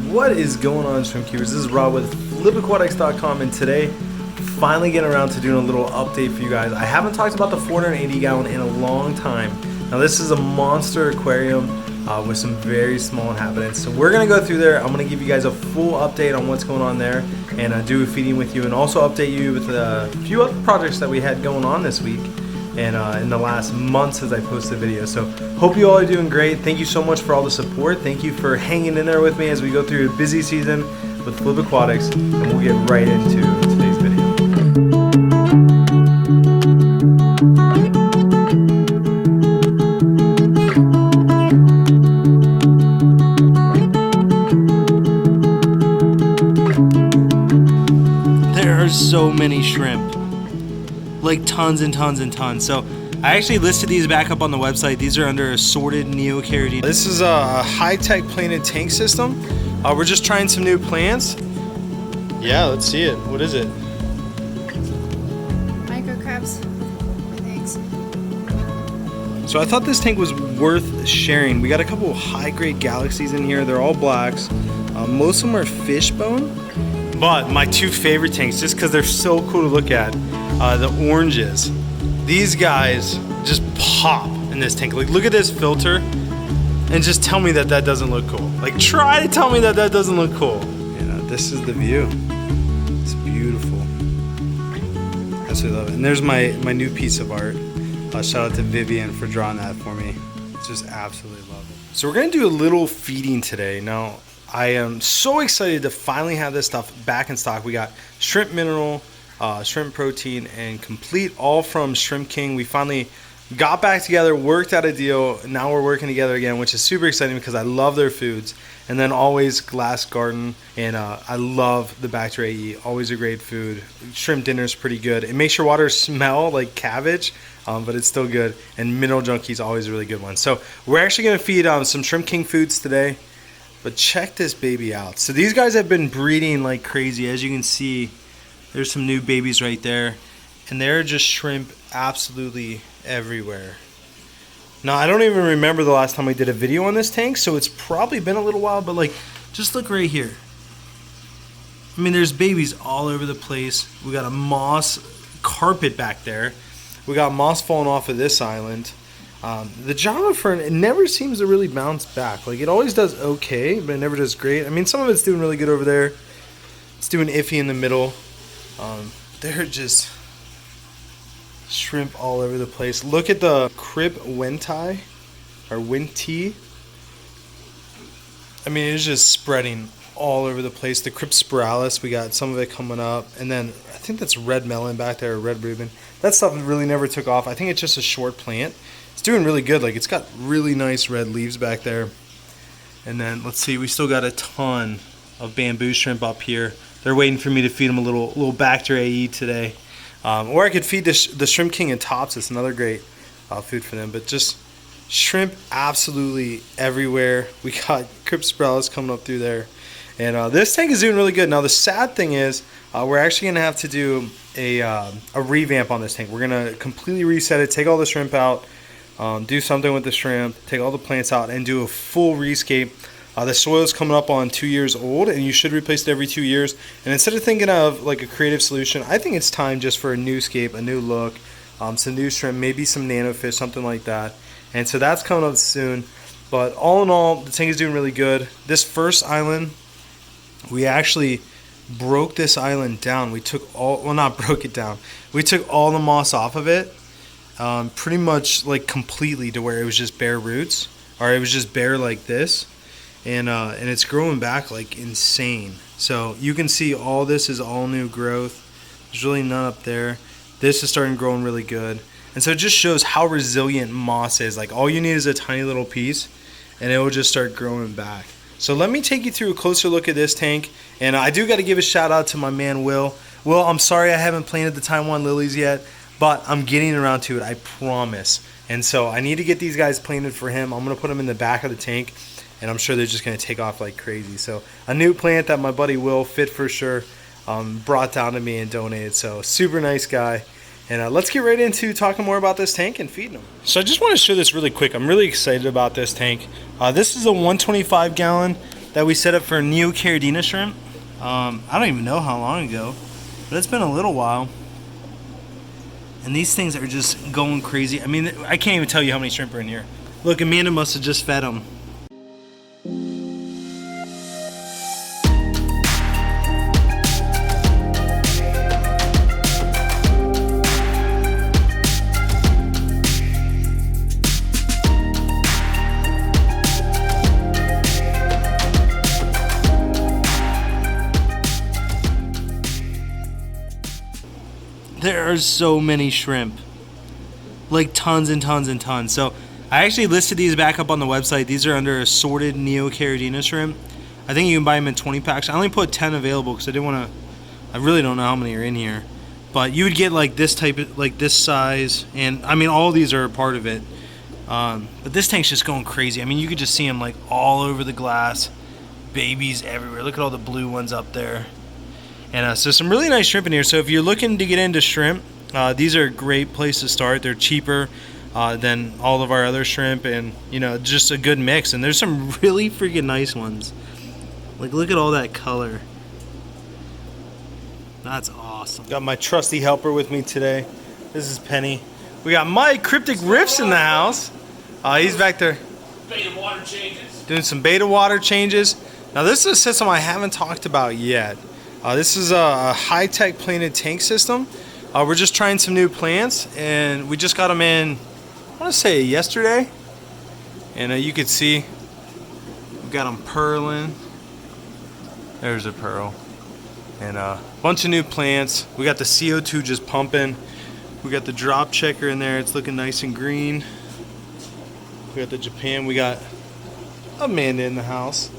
What is going on, shrimp keepers? This is Rob with flipaquatics.com, and today finally getting around to doing a little update for you guys. I haven't talked about the 480 gallon in a long time. Now this is a monster aquarium with some very small inhabitants, so we're gonna go through there. I'm gonna give you guys a full update on what's going on there and do a feeding with you, and also update you with a few other projects that we had going on this week and in the last month since I posted a video. So hope you all are doing great. Thank you so much for all the support. Thank you for hanging in there with me as we go through a busy season with Flip Aquatics, and we'll get right into today's video. There are so many shrimp. Like tons and tons and tons. So I actually listed these back up on the website. These are under assorted neocaridid. This is a high-tech planted tank system. We're just trying some new plants. Yeah, let's see it. What is it? Microcrabs with eggs. So I thought this tank was worth sharing. We got a couple of high-grade galaxies in here. They're all blacks. Most of them are fishbone. But my two favorite tanks, just because they're so cool to look at, the oranges. These guys just pop in this tank. Like, look at this filter and just tell me that that doesn't look cool. Like, try to tell me that that doesn't look cool. This is the view. It's beautiful. Absolutely love it. And there's my new piece of art. Shout out to Vivian for drawing that for me. Just absolutely love it. So we're gonna do a little feeding today. Now, I am so excited to finally have this stuff back in stock. We got shrimp mineral, shrimp protein, and complete, all from Shrimp King. We finally got back together, worked out a deal. Now we're working together again, which is super exciting because I love their foods. And then always Glass Garden, and I love the Bacteria AE. Always a great food. Shrimp dinner is pretty good. It makes your water smell like cabbage, but it's still good. And Mineral Junkie is always a really good one. So we're actually going to feed some Shrimp King foods today. But check this baby out. So these guys have been breeding like crazy. As you can see, there's some new babies right there. And they're just shrimp absolutely everywhere. Now, I don't even remember the last time I did a video on this tank, so it's probably been a little while, but like, just look right here. I mean, there's babies all over the place. We got a moss carpet back there. We got moss falling off of this island. The Java fern, it never seems to really bounce back. Like, it always does okay, but it never does great. I mean, some of it's doing really good over there. It's doing iffy in the middle. They're just shrimp all over the place. Look at the Crib Wentai, or Winti. I mean, it's just spreading all over the place. The Crypspiralis, we got some of it coming up. And then, I think that's red melon back there, or red Reuben. That stuff really never took off. I think it's just a short plant. It's doing really good. Like, it's got really nice red leaves back there. And then, let's see, we still got a ton of bamboo shrimp up here. They're waiting for me to feed them a little Bacteria AE today. Or I could feed the Shrimp King and Tops. It's another great food for them. But just shrimp absolutely everywhere. We got Crypspiralis coming up through there. And this tank is doing really good. Now, the sad thing is, we're actually going to have to do a revamp on this tank. We're going to completely reset it, take all the shrimp out, do something with the shrimp, take all the plants out, and do a full rescape. The soil is coming up on 2 years old, and you should replace it every 2 years. And instead of thinking of like a creative solution, I think it's time just for a new scape, a new look, some new shrimp, maybe some nanofish, something like that. And so that's coming up soon. But all in all, the tank is doing really good. This first island, we actually broke this island down. We took all, well, not broke it down. We took all the moss off of it, pretty much like completely, to where it was just bare roots, or it was just bare like this. And it's growing back like insane. So you can see all this is all new growth. There's really none up there. This is starting growing really good. And so it just shows how resilient moss is. Like, all you need is a tiny little piece, and it will just start growing back. So let me take you through a closer look at this tank. And I do got to give a shout out to my man Will. Will, I'm sorry I haven't planted the Taiwan lilies yet, but I'm getting around to it, I promise. And so I need to get these guys planted for him. I'm going to put them in the back of the tank, and I'm sure they're just going to take off like crazy. So a new plant that my buddy Will, Fit for Sure, brought down to me and donated. So super nice guy. And let's get right into talking more about this tank and feeding them. So I just want to show this really quick. I'm really excited about this tank. This is a 125 gallon that we set up for Neocaridina shrimp. I don't even know how long ago, but it's been a little while. And these things are just going crazy. I mean, I can't even tell you how many shrimp are in here. Look, Amanda must have just fed them. There are so many shrimp, like tons and tons and tons. So I actually listed these back up on the website. These are under assorted Neocaridina shrimp. I think you can buy them in 20 packs. I only put 10 available because I didn't want to. I really don't know how many are in here, but you would get like this type of, like this size, and I mean all of these are a part of it. But this tank's just going crazy. I mean, you could just see them like all over the glass, babies everywhere. Look at all the blue ones up there. And so some really nice shrimp in here. So if you're looking to get into shrimp, these are a great place to start. They're cheaper than all of our other shrimp, and you know, just a good mix. And there's some really freaking nice ones. Like, look at all that color. That's awesome. Got my trusty helper with me today. This is Penny. We got Mike Cryptic Riffs in the house. He's back there Beta water changes. doing some beta water changes. Now this is a system I haven't talked about yet. This is a high-tech planted tank system. We're just trying some new plants, and we just got them in, I want to say yesterday. And you can see we got them purling. There's a pearl. And a bunch of new plants. We got the CO2 just pumping. We got the drop checker in there. It's looking nice and green. We got the Japan. We got Amanda in the house.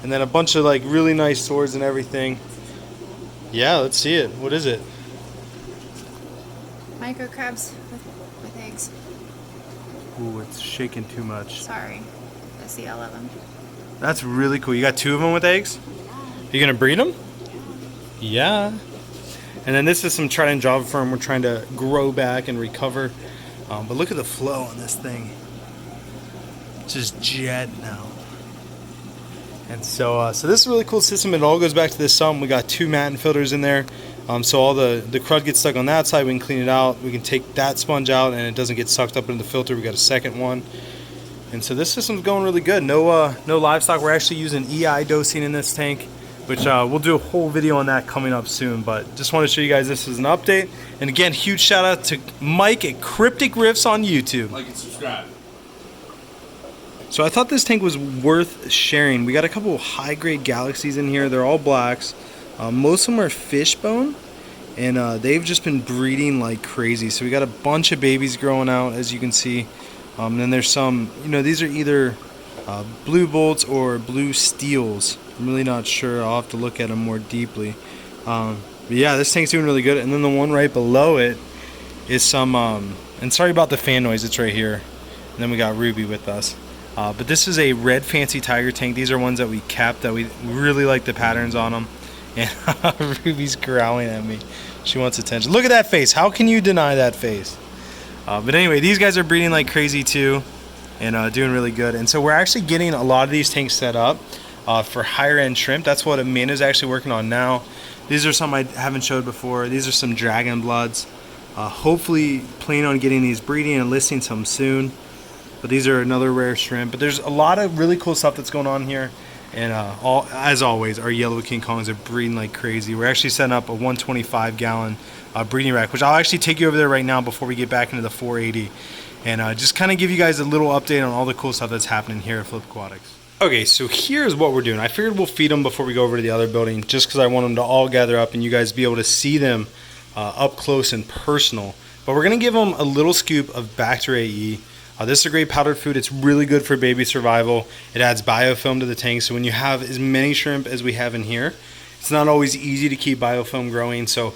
And then a bunch of like really nice swords and everything. Yeah, let's see it. What is it? Micro crabs with eggs. Ooh, it's shaking too much. Sorry. That's the 11. That's really cool. You got 2 of them with eggs? You gonna breed them? Yeah. And then this is some Trident Java firm we're trying to grow back and recover. But look at the flow on this thing. It's just jet now. And so this is a really cool system. It all goes back to this sump. We got 2 matin filters in there. So all the crud gets stuck on that side. We can clean it out. We can take that sponge out and it doesn't get sucked up into the filter. We got a second one. And so this system's going really good. No livestock. We're actually using EI dosing in this tank, which we'll do a whole video on that coming up soon. But just want to show you guys this is an update. And again, huge shout out to Mike at Cryptic Riffs on YouTube. Like and subscribe. So I thought this tank was worth sharing. We got a couple of high-grade galaxies in here. They're all blacks. Most of them are fishbone, and they've just been breeding like crazy. So we got a bunch of babies growing out, as you can see. And then there's some, you know, these are either blue bolts or blue steels. I'm really not sure. I'll have to look at them more deeply. But yeah, this tank's doing really good. And then the one right below it is some, and sorry about the fan noise, it's right here. And then we got Ruby with us. But this is a red fancy tiger tank. These are ones that we kept that we really like the patterns on them. And Ruby's growling at me. She wants attention. Look at that face. How can you deny that face? But anyway, these guys are breeding like crazy too, and doing really good. And so we're actually getting a lot of these tanks set up for higher end shrimp. That's what Amanda's actually working on now. These are some I haven't showed before. These are some dragon bloods. Hopefully planning on getting these breeding and listing some soon. But these are another rare shrimp. But there's a lot of really cool stuff that's going on here. And as always, our yellow King Kongs are breeding like crazy. We're actually setting up a 125 gallon breeding rack, which I'll actually take you over there right now before we get back into the 480. And just kind of give you guys a little update on all the cool stuff that's happening here at Flip Aquatics. Okay, so here's what we're doing. I figured we'll feed them before we go over to the other building, just because I want them to all gather up and you guys be able to see them up close and personal. But we're going to give them a little scoop of Bacteria E. This is a great powdered food. It's really good for baby survival. It adds biofilm to the tank, so when you have as many shrimp as we have in here, it's not always easy to keep biofilm growing, so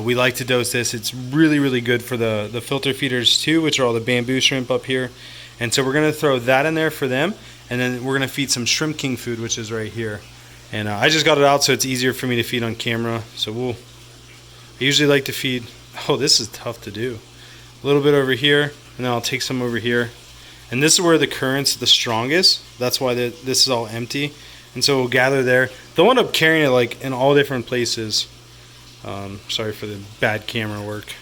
we like to dose this. It's really, really good for the filter feeders too, which are all the bamboo shrimp up here. And so we're going to throw that in there for them, and then we're going to feed some Shrimp King food, which is right here. And I just got it out so it's easier for me to feed on camera. So I usually like to feed, oh, this is tough to do. A little bit over here, and then I'll take some over here. And this is where the current's the strongest. That's why this is all empty. and so we'll gather there. They'll end up carrying it like in all different places. Sorry for the bad camera work.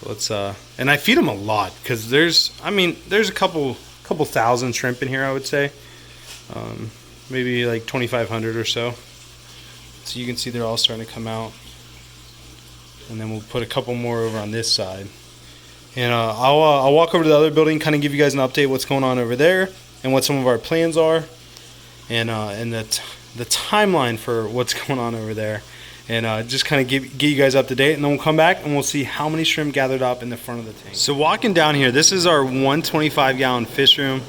Let's and I feed them a lot because there's a couple thousand shrimp in here, I would say. Maybe like 2,500 or so. So you can see they're all starting to come out. And then we'll put a couple more over on this side. And I'll walk over to the other building, kind of give you guys an update what's going on over there and what some of our plans are, and the timeline for what's going on over there, and just kind of get you guys up to date. And then we'll come back and we'll see how many shrimp gathered up in the front of the tank. So walking down here, this is our 125-gallon fish room.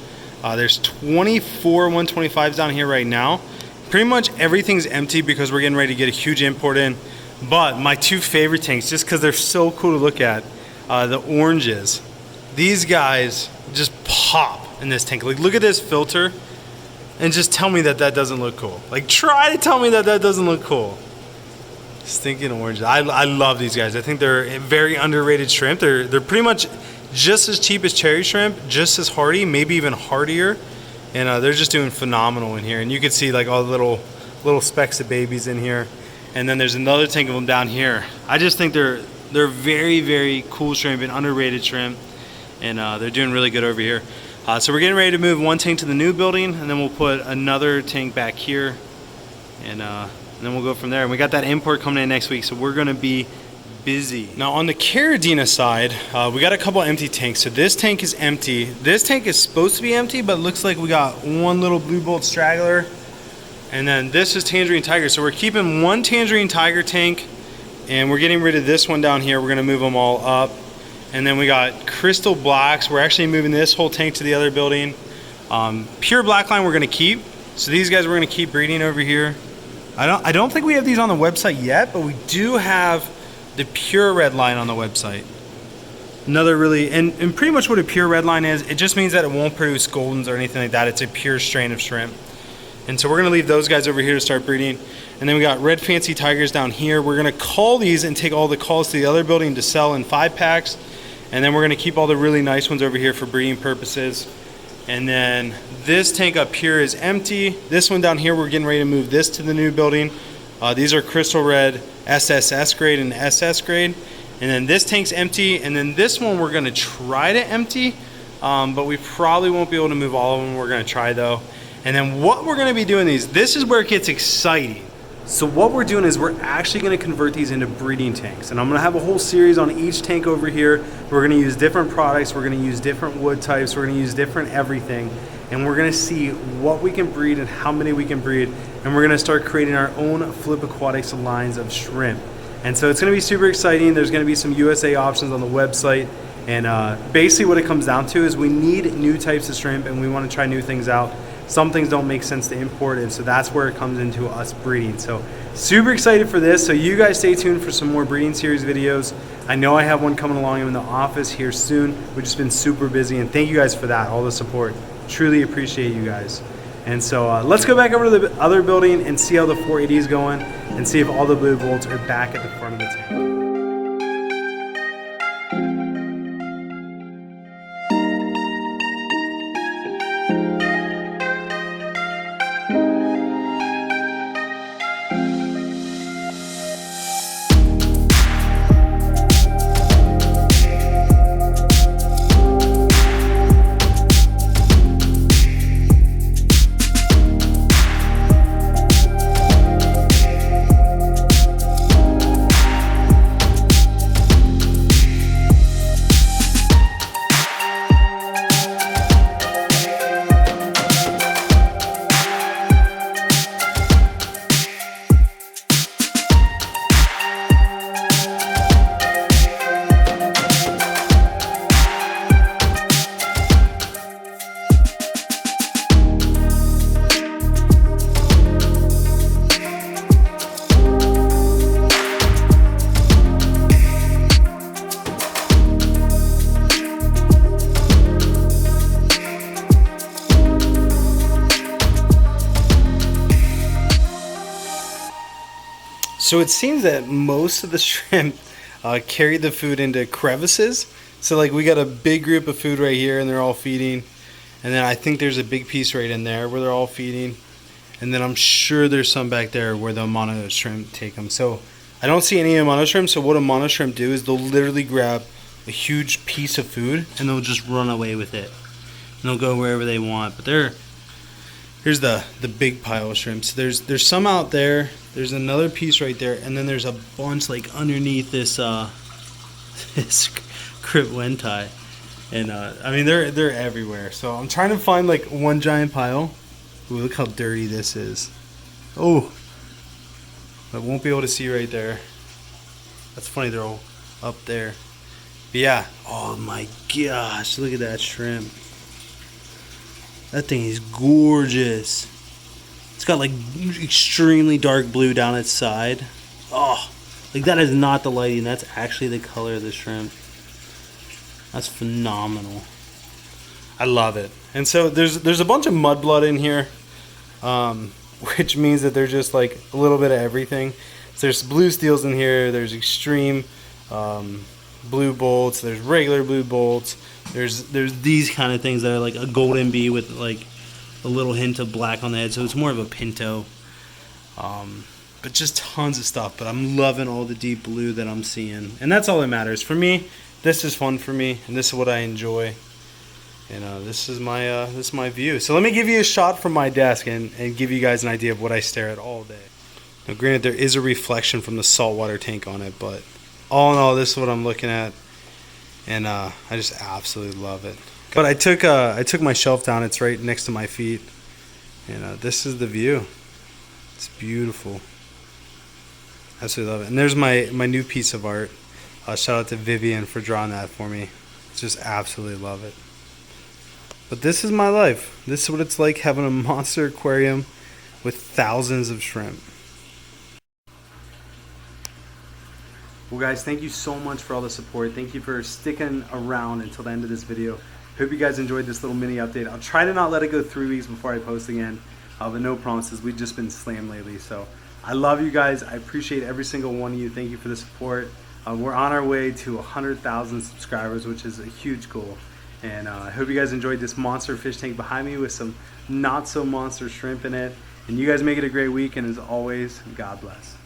There's 24 125s down here right now. Pretty much everything's empty because we're getting ready to get a huge import in. But my two favorite tanks, just because they're so cool to look at, the oranges. These guys just pop in this tank. Like, look at this filter, and just tell me that doesn't look cool. Like, try to tell me that doesn't look cool. Stinking oranges. I love these guys. I think they're very underrated shrimp. They're pretty much just as cheap as cherry shrimp, just as hardy, maybe even hardier, and they're just doing phenomenal in here. And you can see like all the little specks of babies in here. And then there's another tank of them down here. I just think they're very, very cool shrimp and underrated shrimp, and they're doing really good over here. So we're getting ready to move one tank to the new building, and then we'll put another tank back here, and then we'll go from there. And we got that import coming in next week, so we're gonna be busy. Now on the Caridina side, we got a couple empty tanks. So this tank is empty. This tank is supposed to be empty, but it looks like we got one little blue bolt straggler. And then this is Tangerine Tiger. So we're keeping one Tangerine Tiger tank, and we're getting rid of this one down here. We're gonna move them all up. And then we got Crystal Blacks. We're actually moving this whole tank to the other building. Pure Black line we're gonna keep. So these guys we're gonna keep breeding over here. I don't think we have these on the website yet, but we do have the Pure Red line on the website. Another really, and pretty much what a Pure Red line is, it just means that it won't produce Goldens or anything like that. It's a pure strain of shrimp. And so we're gonna leave those guys over here to start breeding. And then we got Red Fancy Tigers down here. We're gonna call these and take all the calls to the other building to sell in 5-packs. And then we're gonna keep all the really nice ones over here for breeding purposes. And then this tank up here is empty. This one down here, we're getting ready to move this to the new building. These are Crystal Red SSS grade and SS grade. And then this tank's empty. And then this one we're gonna try to empty, but we probably won't be able to move all of them. We're gonna try though. And then what we're gonna be doing this is where it gets exciting. So what we're doing is we're actually gonna convert these into breeding tanks. And I'm gonna have a whole series on each tank over here. We're gonna use different products, we're gonna use different wood types, we're gonna use different everything. And we're gonna see what we can breed and how many we can breed. And we're gonna start creating our own Flip Aquatics lines of shrimp. And so it's gonna be super exciting. There's gonna be some USA options on the website. And basically what it comes down to is we need new types of shrimp and we wanna try new things out. Some things don't make sense to import, and so that's where it comes into us breeding. So super excited for this. So you guys stay tuned for some more breeding series videos. I know I have one coming along in the office here soon. We've just been super busy, and thank you guys for that, all the support. Truly appreciate you guys. And so let's go back over to the other building and see how the 480 is going and see if all the blue bolts are back at the front of the tank. So it seems that most of the shrimp carry the food into crevices. So like we got a big group of food right here and they're all feeding. And then I think there's a big piece right in there where they're all feeding. And then I'm sure there's some back there where the mono shrimp take them. So I don't see any mono shrimp. So what a mono shrimp do is they'll literally grab a huge piece of food and they'll just run away with it. And they'll go wherever they want. But here's the big pile of shrimps. There's some out there. There's another piece right there, and then there's a bunch like underneath this this crib wentai. And I mean they're everywhere. So I'm trying to find like one giant pile. Ooh, look how dirty this is. Oh, I won't be able to see right there. That's funny, they're all up there. But yeah, oh my gosh, look at that shrimp. That thing is gorgeous. It's got like extremely dark blue down its side. Oh, like that is not the lighting. That's actually the color of the shrimp. That's phenomenal. I love it. And so there's a bunch of mudblood in here, which means that there's just like a little bit of everything. So there's blue steels in here. There's extreme blue bolts. There's regular blue bolts. There's these kind of things that are like a golden bee with like a little hint of black on the head. So it's more of a pinto. But just tons of stuff. But I'm loving all the deep blue that I'm seeing. And that's all that matters. For me, this is fun for me. And this is what I enjoy. And this is my view. So let me give you a shot from my desk and give you guys an idea of what I stare at all day. Now granted, there is a reflection from the saltwater tank on it. But all in all, this is what I'm looking at. And I just absolutely love it. But I took my shelf down. It's right next to my feet. And this is the view. It's beautiful. Absolutely love it. And there's my new piece of art. Shout out to Vivian for drawing that for me. Just absolutely love it. But this is my life. This is what it's like having a monster aquarium with thousands of shrimp. Well guys, thank you so much for all the support. Thank you for sticking around until the end of this video. Hope you guys enjoyed this little mini update. I'll try to not let it go 3 weeks before I post again. But no promises. We've just been slammed lately. So I love you guys. I appreciate every single one of you. Thank you for the support. We're on our way to 100,000 subscribers, which is a huge goal. And I hope you guys enjoyed this monster fish tank behind me with some not so monster shrimp in it. And you guys make it a great week. And as always, God bless.